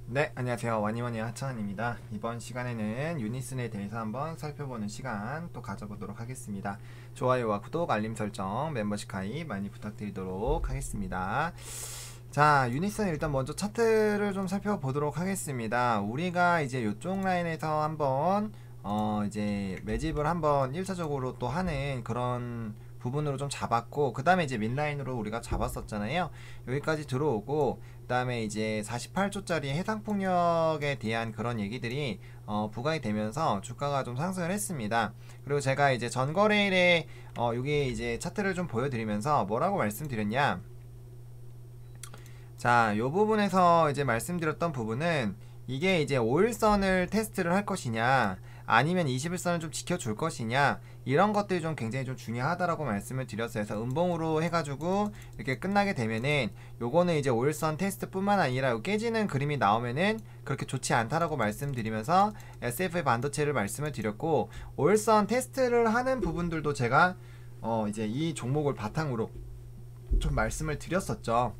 네, 안녕하세요. 와니와니 하찬입니다. 이번 시간에는 유니슨에 대해서 한번 살펴보는 시간 또 가져보도록 하겠습니다. 좋아요와 구독, 알림 설정, 멤버십 가입 많이 부탁드리도록 하겠습니다. 자, 유니슨 일단 먼저 차트를 좀 살펴보도록 하겠습니다. 우리가 이제 이쪽 라인에서 한번 이제 매집을 한번 1차적으로 또 하는 그런 부분으로 좀 잡았고, 그 다음에 이제 민라인으로 우리가 잡았었잖아요. 여기까지 들어오고, 그 다음에 이제 48조짜리 해상폭력에 대한 그런 얘기들이 부각이 되면서 주가가 좀 상승을 했습니다. 그리고 제가 이제 전거래일에 여기 이제 차트를 좀 보여드리면서 뭐라고 말씀드렸냐, 자, 요 부분에서 이제 말씀드렸던 부분은 이게 이제 5일선을 테스트를 할 것이냐 아니면 21선을 좀 지켜줄 것이냐, 이런 것들이 좀 굉장히 좀 중요하다라고 말씀을 드렸어요. 그래서 음봉으로 해가지고 이렇게 끝나게 되면은 요거는 이제 5일선 테스트 뿐만 아니라 요 깨지는 그림이 나오면은 그렇게 좋지 않다라고 말씀드리면서 SFA 반도체를 말씀을 드렸고, 5일선 테스트를 하는 부분들도 제가 이제 이 종목을 바탕으로 좀 말씀을 드렸었죠.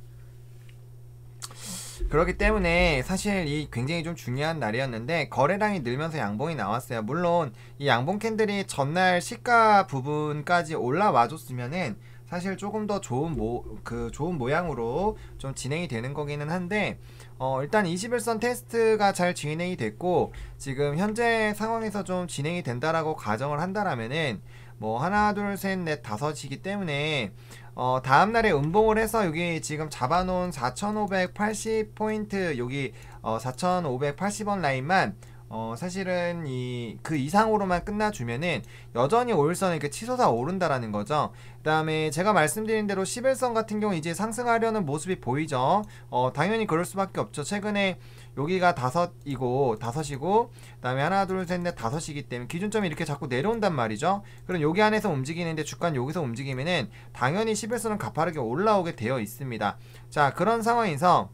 그렇기 때문에 사실 이 굉장히 좀 중요한 날이었는데 거래량이 늘면서 양봉이 나왔어요. 물론 이 양봉 캔들이 전날 시가 부분까지 올라와 줬으면은 사실 조금 더 좋은 모양으로 좀 진행이 되는 거기는 한데, 일단 21선 테스트가 잘 진행이 됐고 지금 현재 상황에서 좀 진행이 된다라고 가정을 한다라면은 뭐 하나 둘 셋 넷 다섯이기 때문에 다음날에 음봉을 해서 여기 지금 잡아놓은 4580포인트 여기 4580원 라인만 사실은 그 이상으로만 끝나주면은 여전히 5일선은 이렇게 치솟아 오른다라는 거죠. 그 다음에 제가 말씀드린 대로 11선 같은 경우 이제 상승하려는 모습이 보이죠. 당연히 그럴 수밖에 없죠. 최근에 여기가 다섯이고 그 다음에 하나 둘 셋 넷 다섯이기 때문에 기준점이 이렇게 자꾸 내려온단 말이죠. 그럼 여기 안에서 움직이는데 주가는 여기서 움직이면은 당연히 11선은 가파르게 올라오게 되어 있습니다. 자, 그런 상황에서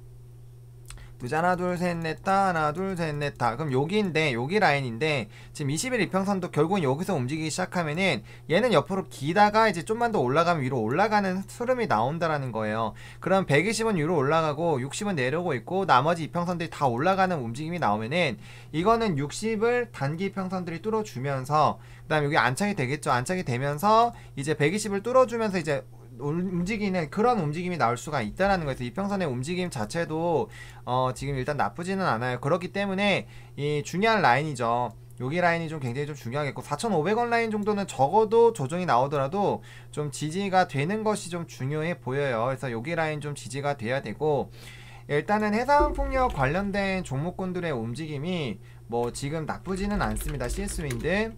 하나 둘 셋 넷 다 하나 둘 셋 넷 다, 그럼 여기인데 여기 라인인데 지금 21 이평선도 결국은 여기서 움직이기 시작하면은 얘는 옆으로 기다가 이제 좀만 더 올라가면 위로 올라가는 흐름이 나온다라는 거예요. 그럼 120은 위로 올라가고 60은 내려오고 있고 나머지 이평선들이 다 올라가는 움직임이 나오면은 이거는 60을 단기 이평선들이 뚫어주면서 그 다음에 여기 안착이 되겠죠. 안착이 되면서 이제 120을 뚫어주면서 이제 움직이는 그런 움직임이 나올 수가 있다라는 거예요. 이평선의 움직임 자체도 지금 일단 나쁘지는 않아요. 그렇기 때문에 이 중요한 라인이죠. 여기 라인이 좀 굉장히 좀 중요하겠고 4,500원 라인 정도는 적어도 조정이 나오더라도 좀 지지가 되는 것이 좀 중요해 보여요. 그래서 여기 라인 좀 지지가 돼야 되고, 일단은 해상폭력 관련된 종목군들의 움직임이 뭐 지금 나쁘지는 않습니다. CS윈드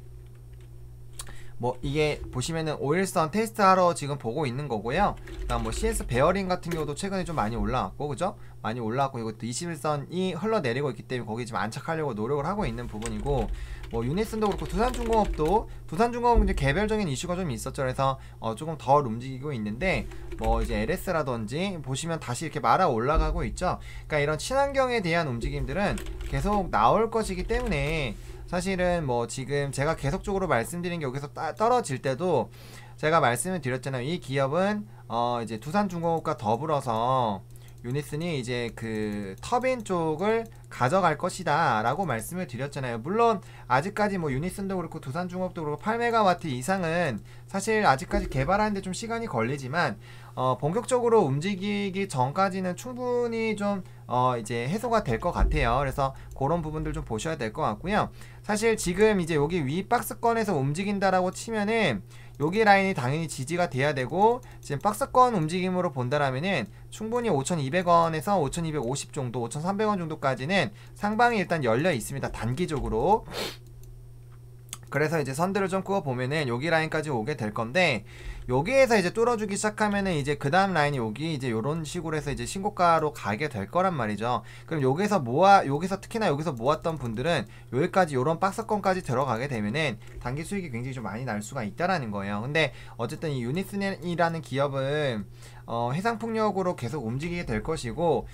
뭐 이게 보시면은 5일선 테스트하러 지금 보고 있는 거고요. 그다음 뭐 CS 베어링 같은 경우도 최근에 좀 많이 올라왔고, 그죠? 많이 올라왔고 이것도 21선이 흘러내리고 있기 때문에 거기 지금 안착하려고 노력을 하고 있는 부분이고, 뭐 유니슨도 그렇고 두산중공업은 이제 개별적인 이슈가 좀 있었죠. 그래서 조금 덜 움직이고 있는데 뭐 이제 LS라든지 보시면 다시 이렇게 말아 올라가고 있죠. 그러니까 이런 친환경에 대한 움직임들은 계속 나올 것이기 때문에 사실은 뭐 지금 제가 계속적으로 말씀드린 게 여기서 떨어질 때도 제가 말씀을 드렸잖아요. 이 기업은 이제 두산중공업과 더불어서 유니슨이 이제 그 터빈 쪽을 가져갈 것이다 라고 말씀을 드렸잖아요. 물론 아직까지 뭐 유니슨도 그렇고 두산중공업도 그렇고 8메가와트 이상은 사실 아직까지 개발하는데 좀 시간이 걸리지만 본격적으로 움직이기 전까지는 충분히 좀 이제 해소가 될 것 같아요. 그래서 그런 부분들 좀 보셔야 될 것 같고요. 사실 지금 이제 여기 위 박스권에서 움직인다라고 치면은 여기 라인이 당연히 지지가 돼야 되고, 지금 박스권 움직임으로 본다라면은 충분히 5,200원에서 5,250 정도, 5,300원 정도까지는 상방이 일단 열려 있습니다. 단기적으로. 그래서 이제 선들을 좀 그어 보면은 여기 라인까지 오게 될 건데, 여기에서 이제 뚫어주기 시작하면은 이제 그 다음 라인이 여기 이제 요런 식으로 해서 이제 신고가로 가게 될 거란 말이죠. 그럼 여기서 특히나 여기서 모았던 분들은 여기까지 요런 박스권까지 들어가게 되면은 단기 수익이 굉장히 좀 많이 날 수가 있다라는 거예요. 근데 어쨌든 이 유니슨이라는 기업은 해상폭력으로 계속 움직이게 될 것이고,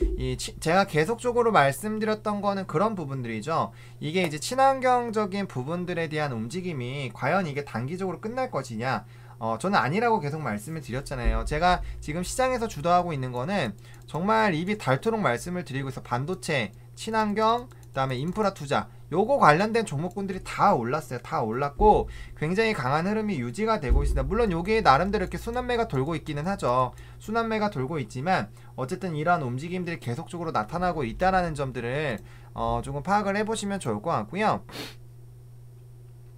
제가 계속적으로 말씀드렸던 거는 그런 부분들이죠. 이게 이제 친환경적인 부분들에 대한 움직임이 과연 이게 단기적으로 끝날 것이냐, 저는 아니라고 계속 말씀을 드렸잖아요. 제가 지금 시장에서 주도하고 있는 거는 정말 입이 닳도록 말씀을 드리고 있어. 반도체, 친환경, 그다음에 인프라 투자, 요거 관련된 종목군들이 다 올랐어요. 다 올랐고 굉장히 강한 흐름이 유지가 되고 있습니다. 물론 요게 나름대로 이렇게 순환매가 돌고 있기는 하죠. 순환매가 돌고 있지만 어쨌든 이러한 움직임들이 계속적으로 나타나고 있다라는 점들을 조금 파악을 해보시면 좋을 것 같고요.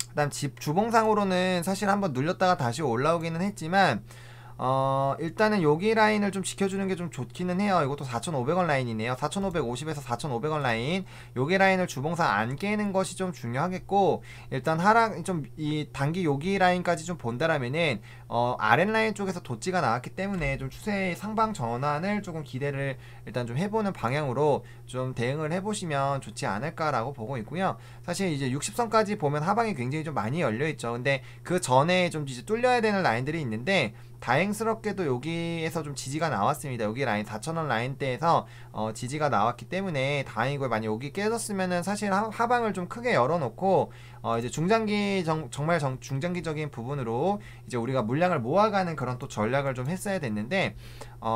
그다음 주봉상으로는 사실 한번 눌렸다가 다시 올라오기는 했지만 일단은 여기 라인을 좀 지켜주는 게 좀 좋기는 해요. 이것도 4,500원 라인이네요. 4,550에서 4,500원 라인, 여기 라인을 주봉상 안 깨는 것이 좀 중요하겠고, 일단 하락 좀 이 단기 여기 라인까지 좀 본다라면은 아랫라인 쪽에서 도지가 나왔기 때문에 좀 추세의 상방 전환을 조금 기대를 일단 좀 해보는 방향으로 좀 대응을 해보시면 좋지 않을까라고 보고 있고요. 사실 이제 60선까지 보면 하방이 굉장히 좀 많이 열려있죠. 근데 그 전에 좀 이제 뚫려야 되는 라인들이 있는데 다행스럽게도 여기에서 좀 지지가 나왔습니다. 여기 라인 4,000원 라인대에서 지지가 나왔기 때문에 다행이고요. 만약 여기 깨졌으면은 사실 하방을 좀 크게 열어놓고 이제 정말 중장기적인 부분으로 이제 우리가 물량을 모아가는 그런 또 전략을 좀 했어야 됐는데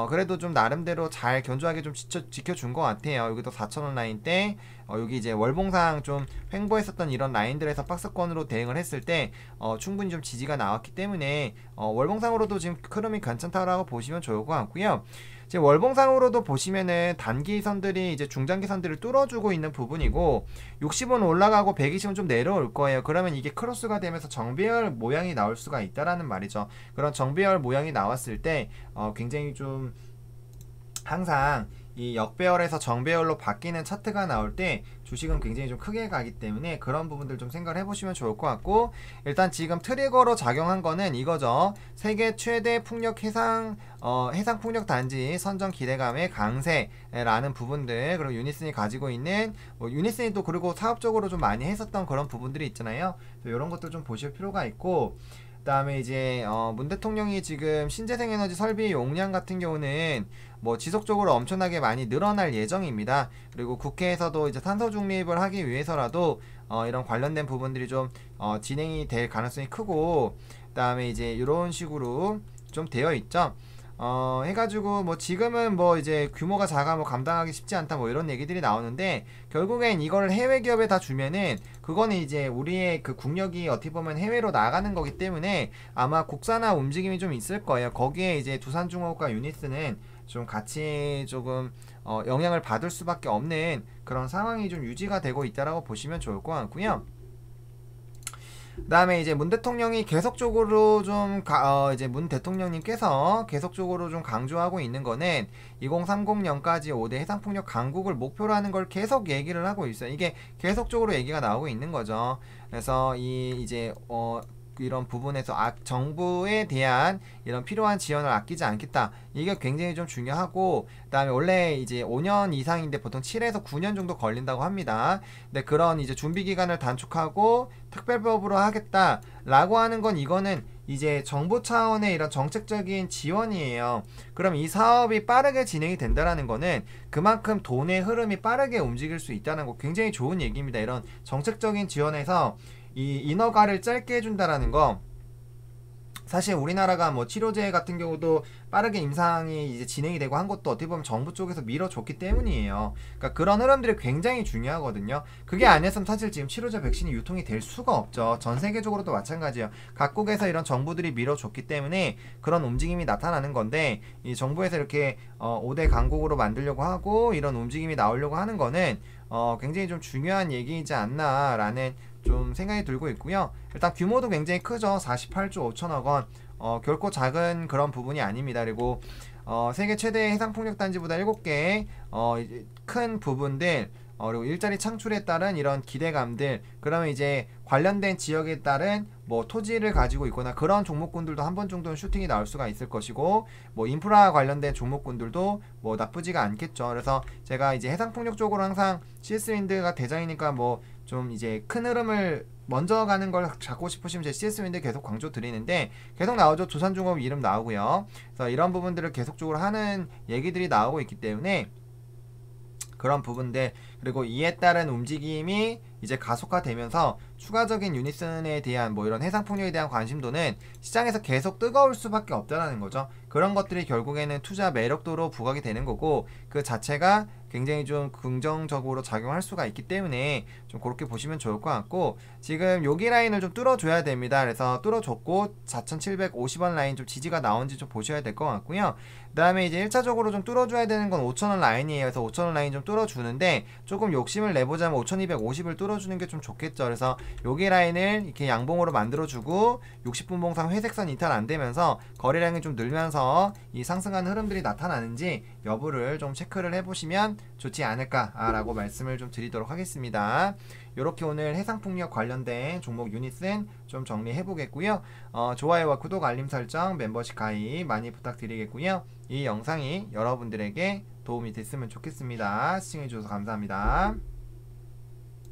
그래도 좀 나름대로 잘 견조하게 좀 지켜준 것 같아요. 여기도 4,000원 라인대, 여기 이제 월봉상 좀 횡보했었던 이런 라인들에서 박스권으로 대응을 했을 때 충분히 좀 지지가 나왔기 때문에 월봉상으로도 지금 흐름이 괜찮다라고 보시면 좋을 것 같고요. 지금 월봉상으로도 보시면은 단기선들이 이제 중장기선들을 뚫어주고 있는 부분이고 60은 올라가고 120은 좀 내려올 거예요. 그러면 이게 크로스가 되면서 정배열 모양이 나올 수가 있다라는 말이죠. 그런 정배열 모양이 나왔을 때 굉장히 좀 항상 이 역배열에서 정배열로 바뀌는 차트가 나올 때 주식은 굉장히 좀 크게 가기 때문에 그런 부분들 좀 생각을 해보시면 좋을 것 같고, 일단 지금 트리거로 작용한 거는 이거죠. 세계 최대 풍력 해상 풍력 단지 선정 기대감의 강세라는 부분들, 그리고 유니슨이 가지고 있는 유니슨이 또 그리고 사업적으로 좀 많이 했었던 그런 부분들이 있잖아요. 이런 것들 좀 보실 필요가 있고, 그 다음에 이제 문 대통령이 지금 신재생에너지 설비 용량 같은 경우는 뭐 지속적으로 엄청나게 많이 늘어날 예정입니다. 그리고 국회에서도 이제 탄소 중립을 하기 위해서라도 이런 관련된 부분들이 좀 진행이 될 가능성이 크고, 그 다음에 이제 이런 식으로 좀 되어 있죠. 해가지고 뭐 지금은 뭐 이제 규모가 작아 뭐 감당하기 쉽지 않다 뭐 이런 얘기들이 나오는데, 결국엔 이걸 해외 기업에 다 주면은 그거는 이제 우리의 그 국력이 어떻게 보면 해외로 나가는 거기 때문에 아마 국산화 움직임이 좀 있을 거예요. 거기에 이제 두산중공업과 유니스는 좀 같이 조금 영향을 받을 수밖에 없는 그런 상황이 좀 유지가 되고 있다라고 보시면 좋을 것 같고요. 그 다음에 이제 문 대통령이 계속적으로 좀 이제 문 대통령님께서 계속적으로 좀 강조하고 있는 거는 2030년까지 5대 해상풍력 강국을 목표로 하는 걸 계속 얘기를 하고 있어요. 이게 계속적으로 얘기가 나오고 있는 거죠. 그래서 이제 이런 부분에서 정부에 대한 이런 필요한 지원을 아끼지 않겠다. 이게 굉장히 좀 중요하고, 그 다음에 원래 이제 5년 이상인데 보통 7에서 9년 정도 걸린다고 합니다. 근데 그런 이제 준비 기간을 단축하고 특별법으로 하겠다라고 하는 건 이거는 이제 정부 차원의 이런 정책적인 지원이에요. 그럼 이 사업이 빠르게 진행이 된다라는 거는 그만큼 돈의 흐름이 빠르게 움직일 수 있다는 거, 굉장히 좋은 얘기입니다. 이런 정책적인 지원에서 이 인허가를 짧게 해준다라는 거, 사실 우리나라가 뭐 치료제 같은 경우도 빠르게 임상이 이제 진행이 되고 한 것도 어떻게 보면 정부 쪽에서 밀어줬기 때문이에요. 그러니까 그런 흐름들이 굉장히 중요하거든요. 그게 아니었으면 사실 지금 치료제 백신이 유통이 될 수가 없죠. 전 세계적으로도 마찬가지예요. 각국에서 이런 정부들이 밀어줬기 때문에 그런 움직임이 나타나는 건데, 이 정부에서 이렇게 5대 강국으로 만들려고 하고 이런 움직임이 나오려고 하는 거는 굉장히 좀 중요한 얘기이지 않나라는 좀 생각이 들고 있고요. 일단 규모도 굉장히 크죠. 48조 5천억 원. 결코 작은 그런 부분이 아닙니다. 그리고 세계 최대 해상풍력단지보다 7개 큰 부분들, 그리고 일자리 창출에 따른 이런 기대감들, 그러면 이제 관련된 지역에 따른 뭐 토지를 가지고 있거나 그런 종목군들도 한 번 정도는 슈팅이 나올 수가 있을 것이고, 뭐 인프라 관련된 종목군들도 뭐 나쁘지가 않겠죠. 그래서 제가 이제 해상풍력 쪽으로 항상 CS윈드가 대장이니까 뭐 좀 이제 큰 흐름을 먼저 가는 걸 잡고 싶으시면 제 CS윈드 계속 강조 드리는데, 계속 나오죠. 두산중공업 이름 나오고요. 그래서 이런 부분들을 계속적으로 하는 얘기들이 나오고 있기 때문에 그런 부분들, 그리고 이에 따른 움직임이 이제 가속화되면서 추가적인 유니슨에 대한 뭐 이런 해상풍력에 대한 관심도는 시장에서 계속 뜨거울 수밖에 없다라는 거죠. 그런 것들이 결국에는 투자 매력도로 부각이 되는 거고, 그 자체가 굉장히 좀 긍정적으로 작용할 수가 있기 때문에 좀 그렇게 보시면 좋을 것 같고, 지금 여기 라인을 좀 뚫어줘야 됩니다. 그래서 뚫어줬고 4,750원 라인 좀 지지가 나온지 좀 보셔야 될 것 같고요. 그 다음에 이제 1차적으로 좀 뚫어줘야 되는 건 5,000원 라인이에요. 그래서 5,000원 라인 좀 뚫어주는데, 조금 욕심을 내보자면 5,250을 뚫어주는 게 좀 좋겠죠. 그래서 여기 라인을 이렇게 양봉으로 만들어주고 60분봉상 회색선 이탈 안되면서 거래량이 좀 늘면서 이 상승하는 흐름들이 나타나는지 여부를 좀 체크를 해보시면 좋지 않을까라고 말씀을 좀 드리도록 하겠습니다. 이렇게 오늘 해상풍력 관련된 종목 유닛은 좀 정리해보겠고요. 좋아요와 구독, 알림 설정, 멤버십 가입 많이 부탁드리겠고요. 이 영상이 여러분들에게 도움이 됐으면 좋겠습니다. 시청해주셔서 감사합니다.